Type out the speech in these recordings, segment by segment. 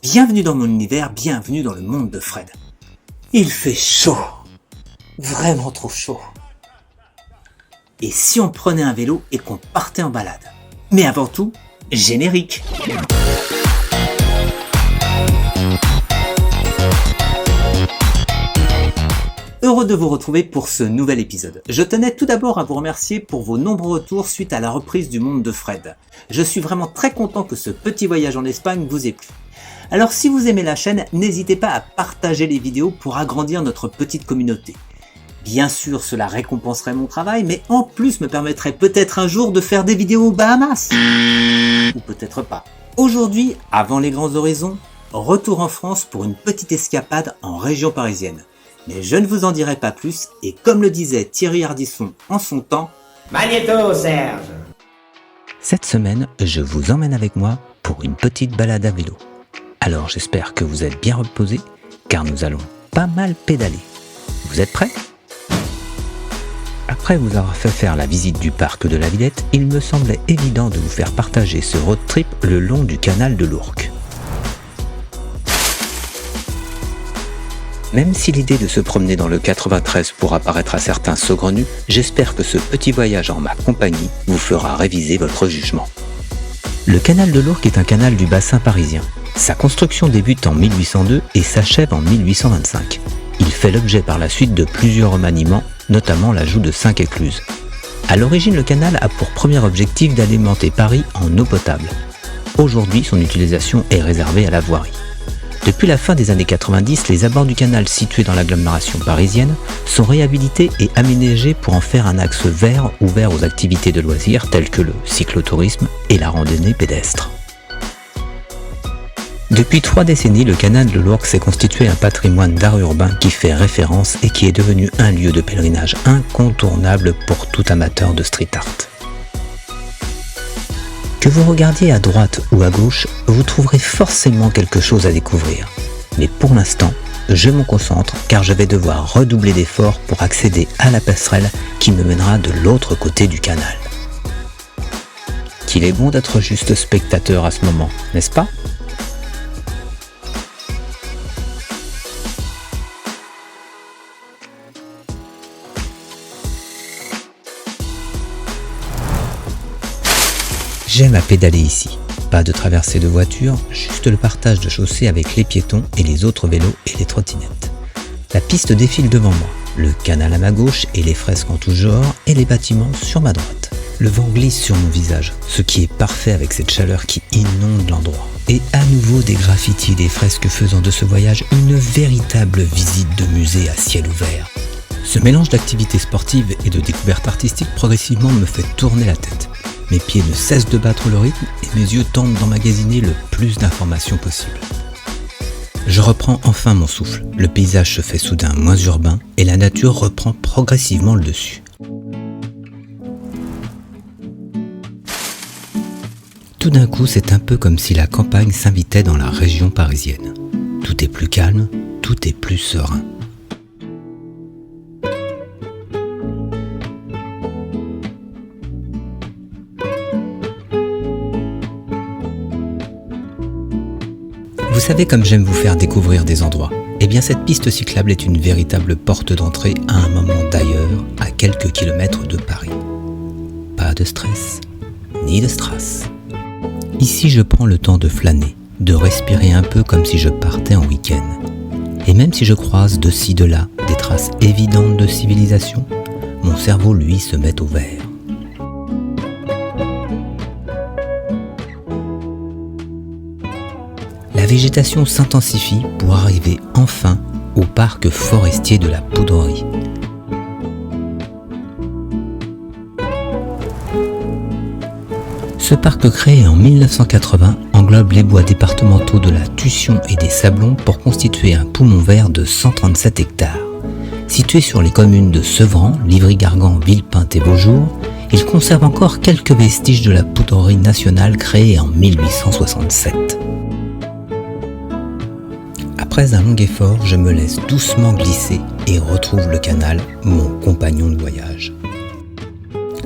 Bienvenue dans mon univers, bienvenue dans le monde de Fred. Il fait chaud, vraiment trop chaud. Et si on prenait un vélo et qu'on partait en balade? Mais avant tout, générique. Heureux de vous retrouver pour ce nouvel épisode. Je tenais tout d'abord à vous remercier pour vos nombreux retours suite à la reprise du monde de Fred. Je suis vraiment très content que ce petit voyage en Espagne vous ait plu. Alors si vous aimez la chaîne, n'hésitez pas à partager les vidéos pour agrandir notre petite communauté. Bien sûr, cela récompenserait mon travail, mais en plus me permettrait peut-être un jour de faire des vidéos aux Bahamas. Ou peut-être pas. Aujourd'hui, avant les grands horizons, retour en France pour une petite escapade en région parisienne. Mais je ne vous en dirai pas plus, et comme le disait Thierry Ardisson en son temps, Magnéto, Serge! Cette semaine, je vous emmène avec moi pour une petite balade à vélo. Alors j'espère que vous êtes bien reposés, car nous allons pas mal pédaler. Vous êtes prêts? Après vous avoir fait faire la visite du parc de la Villette, il me semblait évident de vous faire partager ce road trip le long du canal de l'Ourcq. Même si l'idée de se promener dans le 93 pourra paraître à certains saugrenus, j'espère que ce petit voyage en ma compagnie vous fera réviser votre jugement. Le canal de l'Ourcq est un canal du bassin parisien. Sa construction débute en 1802 et s'achève en 1825. Il fait l'objet par la suite de plusieurs remaniements, notamment l'ajout de 5 écluses. À l'origine, le canal a pour premier objectif d'alimenter Paris en eau potable. Aujourd'hui, son utilisation est réservée à la voirie. Depuis la fin des années 90, les abords du canal situés dans l'agglomération parisienne sont réhabilités et aménagés pour en faire un axe vert ouvert aux activités de loisirs telles que le cyclotourisme et la randonnée pédestre. Depuis 3 décennies, le canal de l'Ourcq s'est constitué un patrimoine d'art urbain qui fait référence et qui est devenu un lieu de pèlerinage incontournable pour tout amateur de street art. Que vous regardiez à droite ou à gauche, vous trouverez forcément quelque chose à découvrir. Mais pour l'instant, je me concentre car je vais devoir redoubler d'efforts pour accéder à la passerelle qui me mènera de l'autre côté du canal. Qu'il est bon d'être juste spectateur à ce moment, n'est-ce pas ? J'aime à pédaler ici. Pas de traversée de voiture, juste le partage de chaussée avec les piétons et les autres vélos et les trottinettes. La piste défile devant moi, le canal à ma gauche et les fresques en tout genre et les bâtiments sur ma droite. Le vent glisse sur mon visage, ce qui est parfait avec cette chaleur qui inonde l'endroit. Et à nouveau des graffitis et des fresques faisant de ce voyage une véritable visite de musée à ciel ouvert. Ce mélange d'activités sportives et de découvertes artistiques progressivement me fait tourner la tête. Mes pieds ne cessent de battre le rythme et mes yeux tentent d'emmagasiner le plus d'informations possible. Je reprends enfin mon souffle, le paysage se fait soudain moins urbain et la nature reprend progressivement le dessus. Tout d'un coup, c'est un peu comme si la campagne s'invitait dans la région parisienne. Tout est plus calme, tout est plus serein. Vous savez comme j'aime vous faire découvrir des endroits. Eh bien cette piste cyclable est une véritable porte d'entrée à un moment d'ailleurs, à quelques kilomètres de Paris. Pas de stress, ni de strass. Ici je prends le temps de flâner, de respirer un peu comme si je partais en week-end. Et même si je croise de ci de là des traces évidentes de civilisation, mon cerveau lui se met au vert. La végétation s'intensifie pour arriver enfin au parc forestier de la Poudrerie. Ce parc créé en 1980 englobe les bois départementaux de la Tussion et des Sablons pour constituer un poumon vert de 137 hectares. Situé sur les communes de Sevran, Livry-Gargan, Villepinte et Beaujour, il conserve encore quelques vestiges de la Poudrerie nationale créée en 1867. Après un long effort, je me laisse doucement glisser et retrouve le canal, mon compagnon de voyage.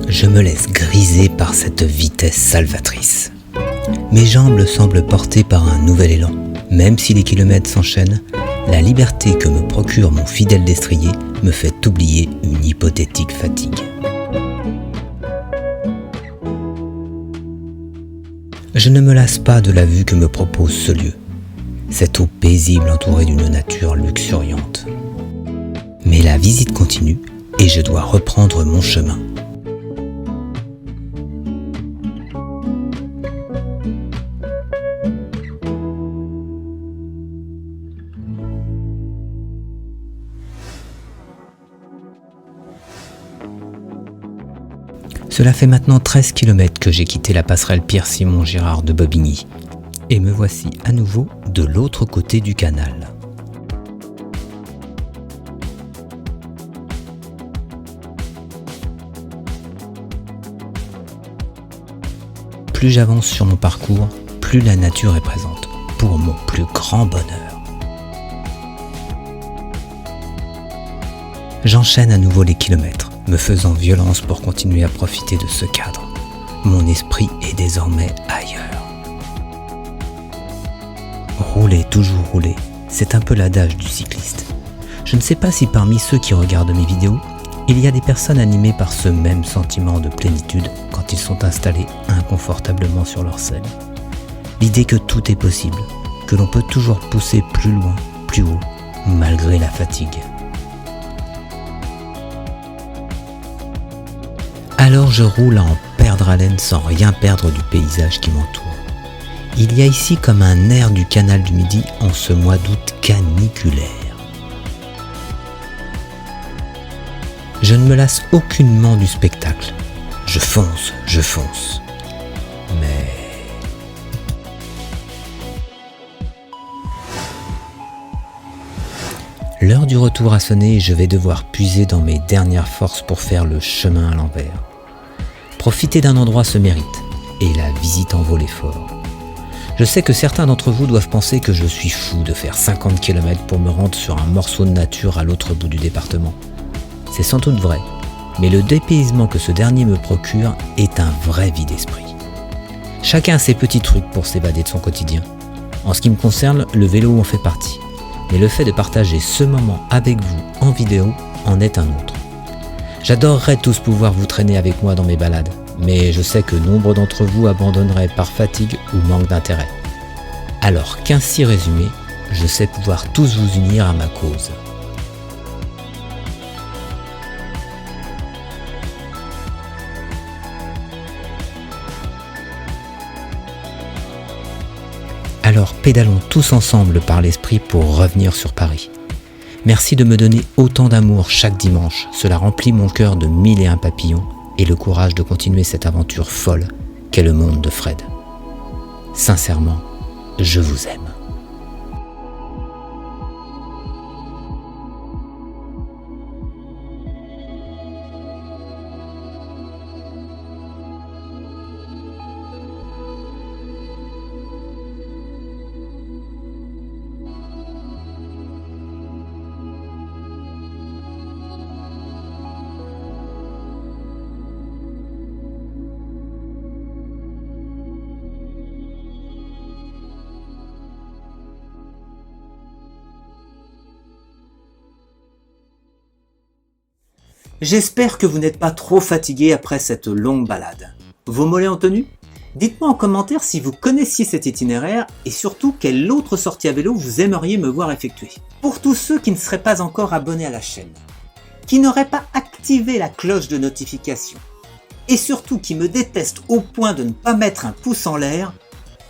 Je me laisse griser par cette vitesse salvatrice. Mes jambes semblent portées par un nouvel élan. Même si les kilomètres s'enchaînent, la liberté que me procure mon fidèle destrier me fait oublier une hypothétique fatigue. Je ne me lasse pas de la vue que me propose ce lieu, cette eau paisible entourée d'une nature luxuriante. Mais la visite continue et je dois reprendre mon chemin. Cela fait maintenant 13 km que j'ai quitté la passerelle Pierre-Simon-Girard de Bobigny et me voici à nouveau de l'autre côté du canal. Plus j'avance sur mon parcours, plus la nature est présente, pour mon plus grand bonheur. J'enchaîne à nouveau les kilomètres, me faisant violence pour continuer à profiter de ce cadre. Mon esprit est désormais ailleurs. Rouler, toujours rouler, c'est un peu l'adage du cycliste. Je ne sais pas si parmi ceux qui regardent mes vidéos, il y a des personnes animées par ce même sentiment de plénitude quand ils sont installés inconfortablement sur leur selle. L'idée que tout est possible, que l'on peut toujours pousser plus loin, plus haut, malgré la fatigue. Alors je roule à en perdre haleine sans rien perdre du paysage qui m'entoure. Il y a ici comme un air du canal du Midi en ce mois d'août caniculaire. Je ne me lasse aucunement du spectacle. Je fonce. Mais... L'heure du retour a sonné et je vais devoir puiser dans mes dernières forces pour faire le chemin à l'envers. Profiter d'un endroit se mérite, et la visite en vaut l'effort. Je sais que certains d'entre vous doivent penser que je suis fou de faire 50 km pour me rendre sur un morceau de nature à l'autre bout du département. C'est sans doute vrai, mais le dépaysement que ce dernier me procure est un vrai vide-esprit. Chacun a ses petits trucs pour s'évader de son quotidien. En ce qui me concerne, le vélo en fait partie. Mais le fait de partager ce moment avec vous en vidéo en est un autre. J'adorerais tous pouvoir vous traîner avec moi dans mes balades, mais je sais que nombre d'entre vous abandonneraient par fatigue ou manque d'intérêt. Alors qu'ainsi résumé, je sais pouvoir tous vous unir à ma cause. Alors pédalons tous ensemble par l'esprit pour revenir sur Paris. Merci de me donner autant d'amour chaque dimanche, cela remplit mon cœur de 1001 papillons et le courage de continuer cette aventure folle qu'est le monde de Fred. Sincèrement, je vous aime. J'espère que vous n'êtes pas trop fatigué après cette longue balade. Vos mollets ont tenu ? Dites-moi en commentaire si vous connaissiez cet itinéraire et surtout quelle autre sortie à vélo vous aimeriez me voir effectuer. Pour tous ceux qui ne seraient pas encore abonnés à la chaîne, qui n'auraient pas activé la cloche de notification et surtout qui me détestent au point de ne pas mettre un pouce en l'air,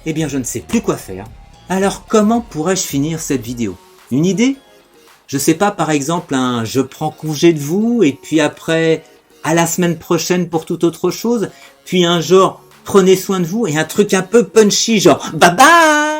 eh bien je ne sais plus quoi faire. Alors comment pourrais-je finir cette vidéo ? Une idée ? Je sais pas, par exemple, un « je prends congé de vous » et puis après « à la semaine prochaine pour toute autre chose », puis un genre « prenez soin de vous » et un truc un peu punchy genre « bye bye ».